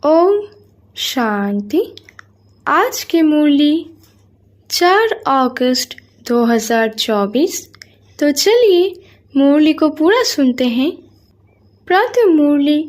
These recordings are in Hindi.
ओम शांति। आज की मुरली 4 अगस्त 2024। तो चलिए मुरली को पूरा सुनते हैं। प्रातः मुरली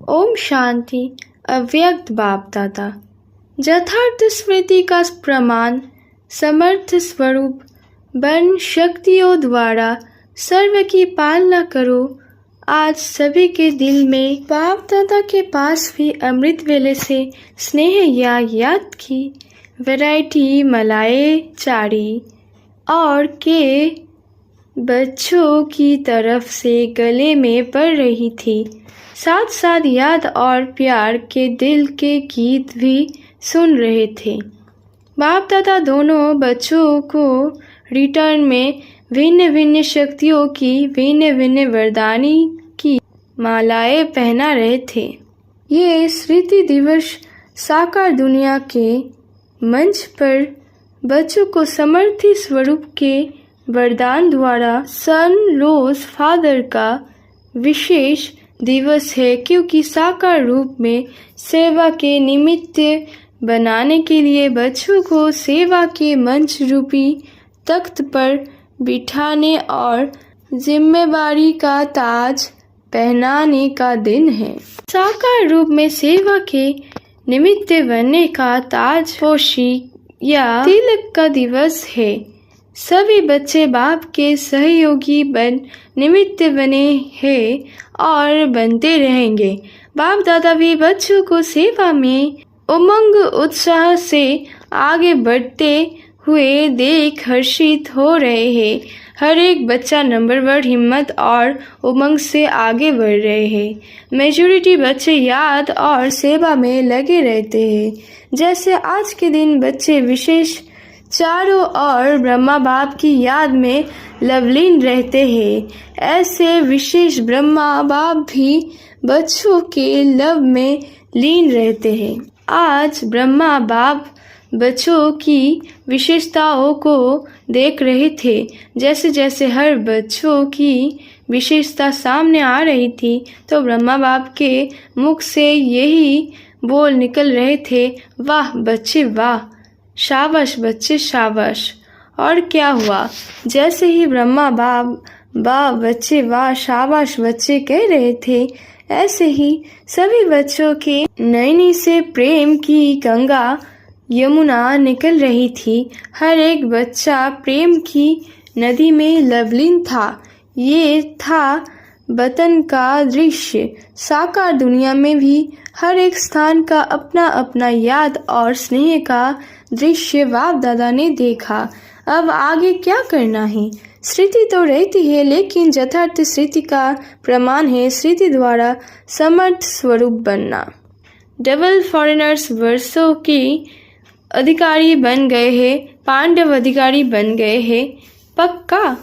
ओम शांति। अव्यक्त बाप दादा यथार्थ स्मृति का प्रमाण समर्थ स्वरूप बन शक्तियों द्वारा सर्व की पालना करो। आज सभी के दिल में बाप दादा के पास भी अमृत वेले से स्नेह या याद की वैरायटी मलाई चारी और के बच्चों की तरफ से गले में पड़ रही थी। साथ साथ याद और प्यार के दिल के गीत भी सुन रहे थे। बाप दादा दोनों बच्चों को रिटर्न में भिन्न भिन्न शक्तियों की भिन्न भिन्न वरदानी की मालाएं पहना रहे थे। ये स्मृति दिवस साकार दुनिया के मंच पर बच्चों को समर्थी स्वरूप के वरदान द्वारा सन रोज फादर का विशेष दिवस है, क्योंकि साकार रूप में सेवा के निमित्त बनाने के लिए बच्चों को सेवा के मंच रूपी तख्त पर बिठाने और जिम्मेवारी का ताज पहनाने का दिन है। साकार रूप में सेवा के निमित्त बनने का ताजपोशी या तिलक का दिवस है। सभी बच्चे बाप के सहयोगी बन निमित्त बने हैं और बनते रहेंगे। बाप दादा भी बच्चों को सेवा में उमंग उत्साह से आगे बढ़ते हुए देख हर्षित हो रहे हैं। हर एक बच्चा नंबरवार हिम्मत और उमंग से आगे बढ़ रहे हैं। मेजॉरिटी बच्चे याद और सेवा में लगे रहते हैं। जैसे आज के दिन बच्चे विशेष चारों ओर ब्रह्मा बाप की याद में लवलीन रहते हैं, ऐसे विशेष ब्रह्मा बाप भी बच्चों के लव में लीन रहते हैं। आज ब्रह्मा बाप बच्चों की विशेषताओं को देख रहे थे। जैसे जैसे हर बच्चों की विशेषता सामने आ रही थी तो ब्रह्मा बाप के मुख से यही बोल निकल रहे थे, वाह बच्चे वाह, शाबाश बच्चे शाबाश। और क्या हुआ, जैसे ही ब्रह्मा बाप वाह बच्चे वाह शाबाश बच्चे कह रहे थे, ऐसे ही सभी बच्चों के नैनी से प्रेम की गंगा यमुना निकल रही थी। हर एक बच्चा प्रेम की नदी में लवलीन था। ये था वतन का दृश्य। साकार दुनिया में भी हर एक स्थान का अपना अपना याद और स्नेह का दृश्य बाप दादा ने देखा। अब आगे क्या करना है? स्मृति तो रहती है, लेकिन यथार्थ स्मृति का प्रमाण है स्मृति द्वारा समर्थ स्वरूप बनना। डबल फॉरेनर्स वर्षों की अधिकारी बन गए हैं, पांडव अधिकारी बन गए हैं। पक्का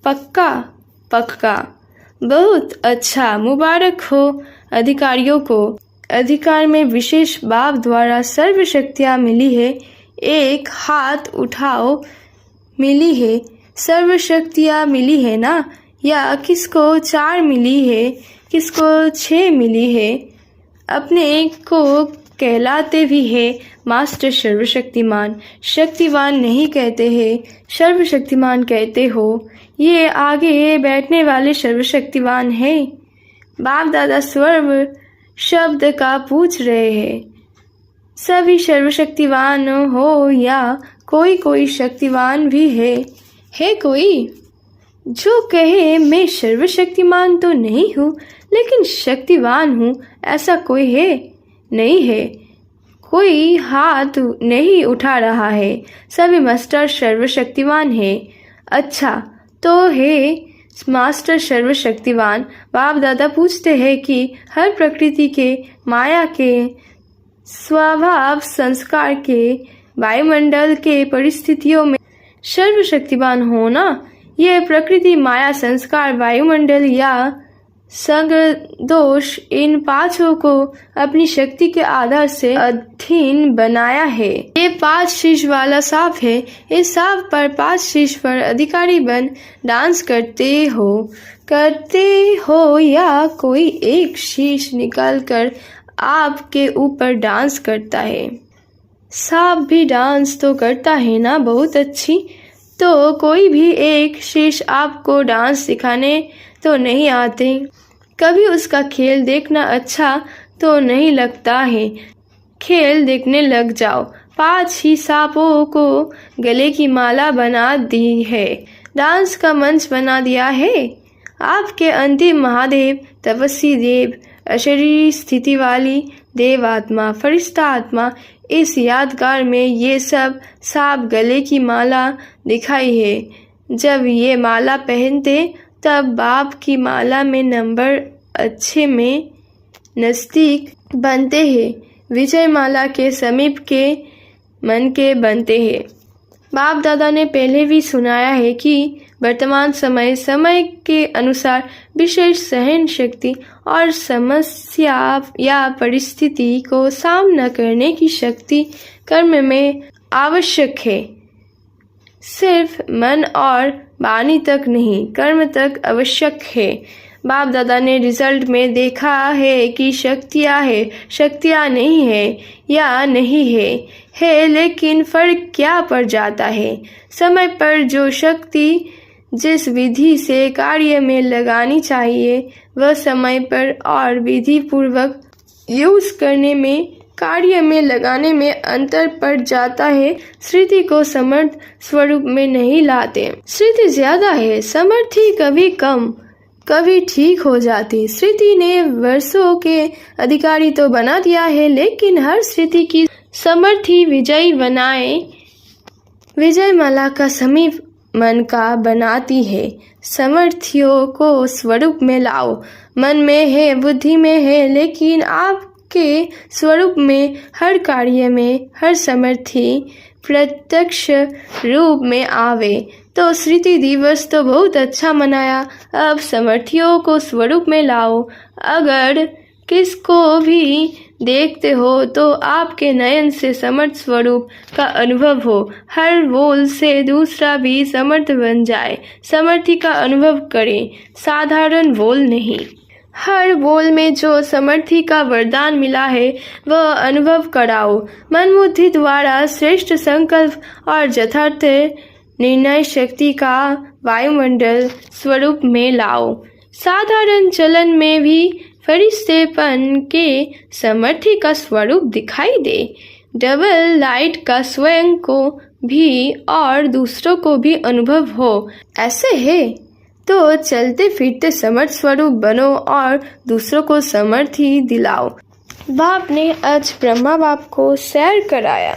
पक्का पक्का, बहुत अच्छा, मुबारक हो अधिकारियों को। अधिकार में विशेष बाप द्वारा सर्व शक्तियाँ मिली है। एक हाथ उठाओ, मिली है सर्व शक्तियाँ मिली है ना? या किसको 4 मिली है, किसको 6 मिली है? अपने एक को कहलाते भी है मास्टर सर्वशक्तिमान। शक्तिवान नहीं कहते हैं, सर्वशक्तिमान कहते हो। ये आगे बैठने वाले सर्वशक्तिवान है। बाप दादा सर्व शब्द का पूछ रहे हैं। सभी सर्वशक्तिवान हो या कोई कोई शक्तिवान भी है कोई जो कहे मैं सर्वशक्तिमान तो नहीं हूँ लेकिन शक्तिवान हूँ, ऐसा कोई है? नहीं है। कोई हाथ नहीं उठा रहा है। सभी मास्टर सर्वशक्तिवान है। अच्छा तो है मास्टर सर्वशक्तिवान। बाप दादा पूछते हैं कि हर प्रकृति के, माया के, स्वभाव संस्कार के, वायुमंडल के परिस्थितियों में सर्वशक्तिवान होना, यह प्रकृति, माया, संस्कार, वायुमंडल या संग दोष, इन 5 को अपनी शक्ति के आधार से अधीन बनाया है। ये 5 शीश वाला सांप है। इस सांप पर 5 शीश पर अधिकारी बन डांस करते हो या कोई एक शीश निकाल कर आपके ऊपर डांस करता है। सांप भी डांस तो करता है ना, बहुत अच्छी। तो कोई भी एक शेष आपको डांस सिखाने तो नहीं आते। कभी उसका खेल देखना अच्छा तो नहीं लगता है। खेल देखने लग जाओ। 5 ही सांपों को गले की माला बना दी है, डांस का मंच बना दिया है। आपके अंतिम महादेव, तपस्वी देव, अशरीरी स्थिति वाली देव आत्मा, फरिश्ता आत्मा, इस यादगार में ये सब सांप गले की माला दिखाई है। जब ये माला पहनते तब बाप की माला में नंबर अच्छे में नज़दीक बनते हैं, विजय माला के समीप के मन के बनते हैं। बाप दादा ने पहले भी सुनाया है कि वर्तमान समय के अनुसार विशेष सहन शक्ति और समस्या या परिस्थिति को सामना करने की शक्ति कर्म में आवश्यक है। सिर्फ मन और वाणी तक नहीं, कर्म तक आवश्यक है। बाप दादा ने रिजल्ट में देखा है कि शक्तियाँ नहीं है या नहीं है, लेकिन फर्क क्या पड़ जाता है। समय पर जो शक्ति जिस विधि से कार्य में लगानी चाहिए वह समय पर और विधि पूर्वक यूज करने में, कार्य में लगाने में अंतर पड़ जाता है। स्मृति को समर्थ स्वरूप में नहीं लाते। स्मृति ज्यादा है, समर्थी कभी कम, कभी ठीक हो जाती। स्मृति ने वर्षों के अधिकारी तो बना दिया है, लेकिन हर स्मृति की समर्थी विजय बनाए, विजय माला का समीप मन का बनाती है। समर्थियों को स्वरूप में लाओ। मन में है, बुद्धि में है, लेकिन आपके स्वरूप में हर कार्य में हर समर्थी प्रत्यक्ष रूप में आवे। तो स्मृति दिवस तो बहुत अच्छा मनाया, अब समर्थियों को स्वरूप में लाओ। अगर किसको भी देखते हो तो आपके नयन से समर्थ स्वरूप का अनुभव हो। हर बोल से दूसरा भी समर्थ बन जाए, समर्थी का अनुभव करें, साधारण बोल नहीं। हर बोल में जो समर्थी का वरदान मिला है वह अनुभव कराओ। मन बुद्धि द्वारा श्रेष्ठ संकल्प और यथार्थ निर्णय शक्ति का वायुमंडल स्वरूप में लाओ। साधारण चलन में भी फरिश्तेपन के समर्थी का स्वरूप दिखाई दे। डबल लाइट का स्वयं को भी और दूसरों को भी अनुभव हो। ऐसे है तो चलते फिरते समर्थ स्वरूप बनो और दूसरों को समर्थी दिलाओ। बाप ने आज ब्रह्मा बाप को सैर कराया।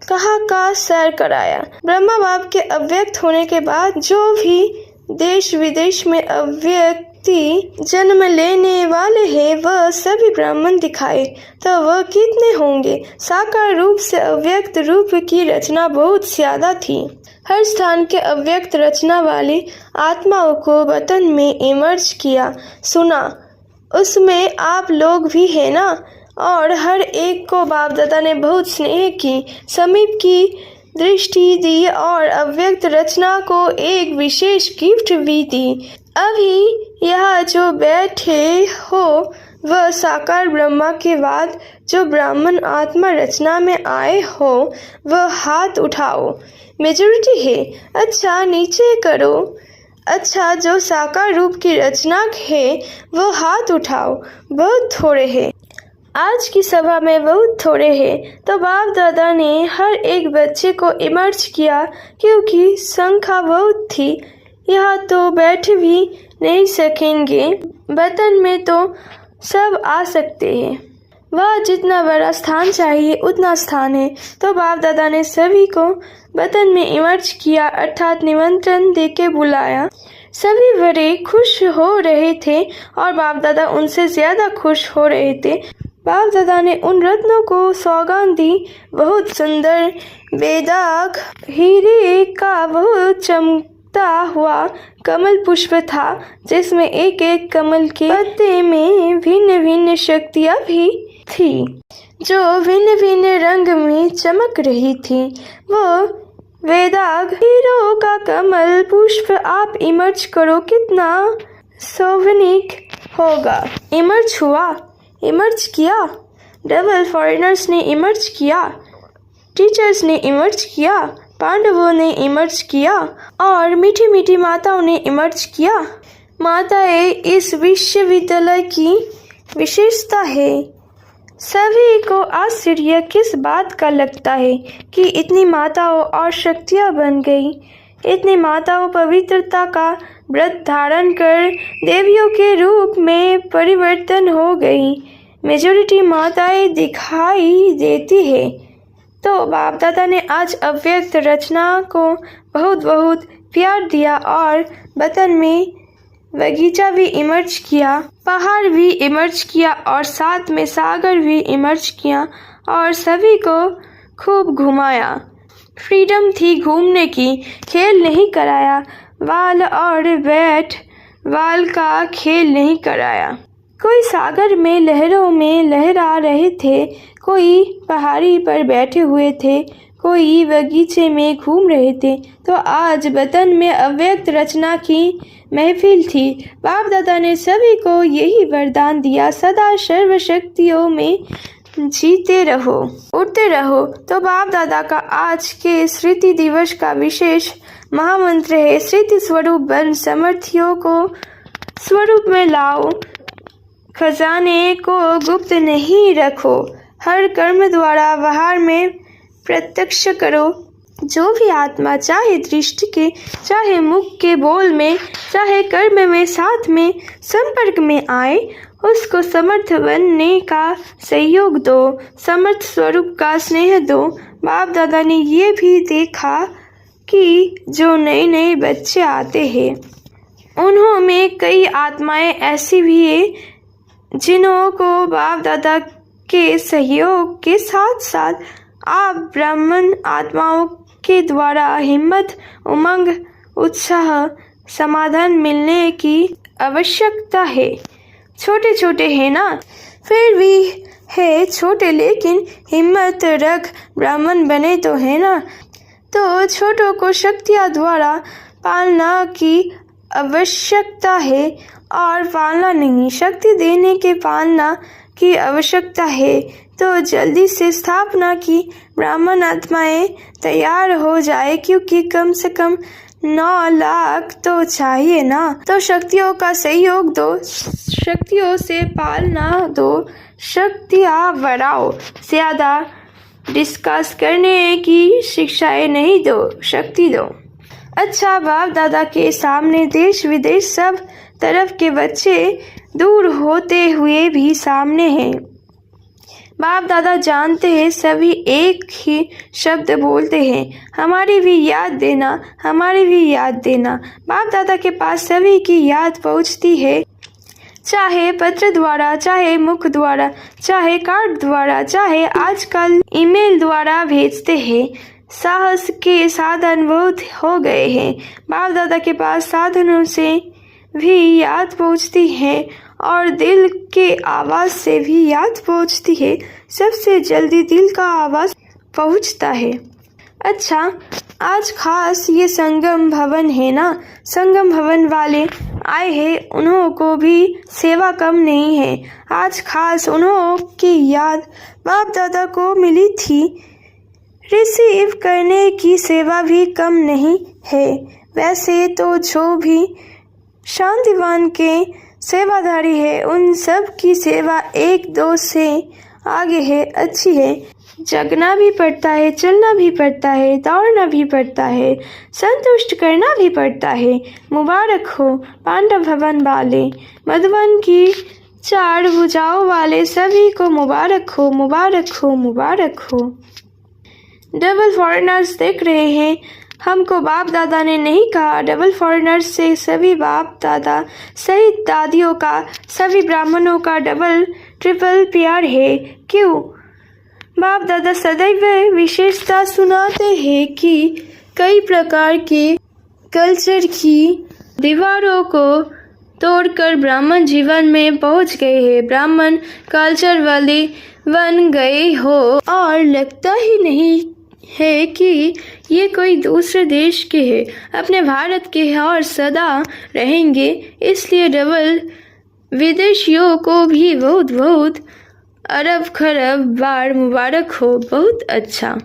कहाँ का सैर कराया? ब्रह्मा बाप के अव्यक्त होने के बाद जो भी देश विदेश में अव्यक्ति जन्म लेने वाले हैं वह सभी ब्राह्मण दिखाए, तो वह कितने होंगे? साकार रूप से अव्यक्त रूप की रचना बहुत ज्यादा थी। हर स्थान के अव्यक्त रचना वाली आत्माओं को वतन में इमर्ज किया, सुना, उसमें आप लोग भी है ना। और हर एक को बाप दादा ने बहुत स्नेह की, समीप की दृष्टि दी और अव्यक्त रचना को एक विशेष गिफ्ट भी दी। अभी यहाँ जो बैठे हो वह साकार ब्रह्मा के बाद जो ब्राह्मण आत्मा रचना में आए हो वह हाथ उठाओ। मेजॉरिटी है, अच्छा नीचे करो। अच्छा, जो साकार रूप की रचना है वह हाथ उठाओ। बहुत थोड़े हैं, आज की सभा में बहुत थोड़े हैं। तो बाप दादा ने हर एक बच्चे को इमर्ज किया, क्योंकि संख्या बहुत थी। यहाँ तो बैठ भी नहीं सकेंगे, वतन में तो सब आ सकते हैं। वह जितना बड़ा स्थान चाहिए उतना स्थान है। तो बाप दादा ने सभी को वतन में इमर्ज किया, अर्थात निमंत्रण देके बुलाया। सभी बड़े खुश हो रहे थे और बाप दादा उनसे ज्यादा खुश हो रहे थे। बाप दादा ने उन रत्नों को सौगात दी। बहुत सुंदर बेदाग हीरे का बहुत चमकता हुआ कमल पुष्प था, जिसमें एक एक कमल के पत्ते में भिन्न भिन्न शक्तियाँ भी थी, जो भिन्न भिन्न रंग में चमक रही थी। वो वेदाग हीरो का कमल पुष्प आप इमर्ज करो, कितना शोभनीक होगा। इमर्ज हुआ, इमर्ज किया। डबल फॉरेनर्स ने इमर्ज किया, टीचर्स ने इमर्ज किया, पांडवों ने इमर्ज किया और मीठी मीठी माताओं ने इमर्ज किया। माताएं इस विश्वविद्यालय की विशेषता है। सभी को आश्चर्य किस बात का लगता है कि इतनी माताओं और शक्तियाँ बन गई। इतनी माताओं पवित्रता का व्रत धारण कर देवियों के रूप में परिवर्तन हो गई। मेजॉरिटी माताएं दिखाई देती है। तो बाप दादा ने आज अव्यक्त रचना को बहुत बहुत प्यार दिया और वतन में बगीचा भी इमर्ज किया, पहाड़ भी इमर्ज किया और साथ में सागर भी इमर्ज किया और सभी को खूब घुमाया। फ्रीडम थी घूमने की, खेल नहीं कराया। वाल और बैट वाल का खेल नहीं कराया। कोई सागर में लहरों में लहरा रहे थे, कोई पहाड़ी पर बैठे हुए थे, कोई बगीचे में घूम रहे थे। तो आज वतन में अव्यक्त रचना की महफिल थी। बाप दादा ने सभी को यही वरदान दिया, सदा सर्वशक्तियों में जीते रहो, उड़ते रहो। तो बाप दादा का आज के स्मृति दिवस का विशेष महामंत्र है, स्मृति स्वरूप बन, समर्थियों को स्वरूप में लाओ, खजाने को गुप्त नहीं रखो, हर कर्म द्वारा बाहर में प्रत्यक्ष करो। जो भी आत्मा चाहे दृष्टि के, चाहे मुख के बोल में, चाहे कर्म में साथ में संपर्क में आए, उसको समर्थ बनने का सहयोग दो, समर्थ स्वरूप का स्नेह दो। बाप दादा ने ये भी देखा कि जो नए नए बच्चे आते हैं उन्हों में कई आत्माएं ऐसी भी है जिन्हों को बाप दादा के सहयोग के साथ साथ आप ब्राह्मण आत्माओं के द्वारा हिम्मत, उमंग, उत्साह, समाधान मिलने की आवश्यकता है। छोटे छोटे हैं ना, फिर भी है छोटे, लेकिन हिम्मत रख ब्राह्मण बने तो है ना। तो छोटों को शक्तियाँ द्वारा पालना की आवश्यकता है और पालना नहीं, शक्ति देने के पालना की आवश्यकता है। तो जल्दी से स्थापना की ब्राह्मण आत्माएं तैयार हो जाए, क्योंकि कम से कम 9 लाख तो चाहिए ना। तो शक्तियों का सहयोग दो, शक्तियों से पालना दो, शक्तियाँ बढ़ाओ। ज़्यादा डिस्कस करने की शिक्षाएं नहीं दो, शक्ति दो। अच्छा, बाप दादा के सामने देश विदेश सब तरफ के बच्चे दूर होते हुए भी सामने हैं। बाप दादा जानते हैं, सभी एक ही शब्द बोलते हैं, हमारी भी याद देना, हमारी भी याद देना। बाप दादा के पास सभी की याद पहुंचती है, चाहे पत्र द्वारा, चाहे मुख द्वारा, चाहे कार्ड द्वारा, चाहे आजकल ईमेल द्वारा भेजते हैं। साहस के साधन बहुत हो गए हैं। बाप दादा के पास साधनों से भी याद पहुंचती है और दिल के आवाज़ से भी याद पहुंचती है। सबसे जल्दी दिल का आवाज़ पहुंचता है। अच्छा, आज खास ये संगम भवन है ना, संगम भवन वाले आए हैं, उन्हों को भी सेवा कम नहीं है। आज खास उन्हों की याद बाप दादा को मिली थी। रिसीव करने की सेवा भी कम नहीं है। वैसे तो जो भी शांतिवान के सेवाधारी है, उन सब की सेवा 1-2 से आगे है, अच्छी है। जगना भी पड़ता है, चलना भी पड़ता है, दौड़ना भी पड़ता है, संतुष्ट करना भी पड़ता है। मुबारक हो पांडव भवन वाले, मधुबन की 4 भुजाओं वाले, सभी को मुबारक हो, मुबारक हो, मुबारक हो। डबल फॉरेनर्स देख रहे हैं, हमको बाप दादा ने नहीं कहा। डबल फॉरेनर्स से सभी बाप दादा सहित दादियों का, सभी ब्राह्मणों का डबल ट्रिपल प्यार है। क्यों? बाप दादा सदैव विशेषता सुनाते हैं कि कई प्रकार के कल्चर की दीवारों को तोड़कर ब्राह्मण जीवन में पहुंच गए हैं, ब्राह्मण कल्चर वाले बन गए हो और लगता ही नहीं है कि ये कोई दूसरे देश के हैं, अपने भारत के हैं और सदा रहेंगे। इसलिए डबल विदेशियों को भी बहुत बहुत अरब खरब बार मुबारक हो, बहुत अच्छा।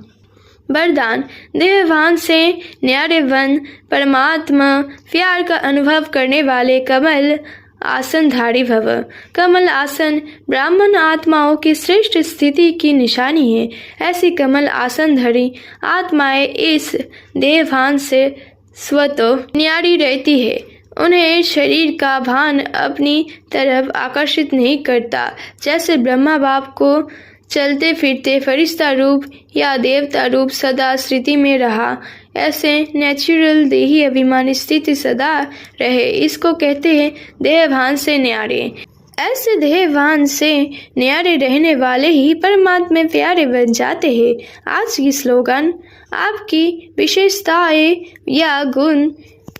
वरदान, देहभान से न्यारे वन, परमात्मा प्यार का अनुभव करने वाले कमल आसनधारी भव। कमल आसन ब्राह्मण आत्माओं की श्रेष्ठ स्थिति की निशानी है। ऐसी कमल आसनधारी आत्माएं इस देहभान से स्वतः न्यारी रहती है। उन्हें शरीर का भान अपनी तरफ आकर्षित नहीं करता। जैसे ब्रह्मा बाप को चलते फिरते फरिश्ता रूप या देवता रूप सदा स्थिति में रहा, ऐसे नेचुरल देही अभिमान स्थिति सदा रहे, इसको कहते हैं देहभान से न्यारे। ऐसे देहभान से न्यारे रहने वाले ही परमात्मा प्यारे बन जाते हैं। आज की स्लोगन, आपकी विशेषताएं या गुण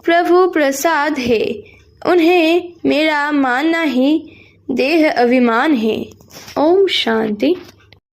प्रभु प्रसाद है, उन्हें मेरा मानना ही देह अभिमान है। ओम शांति।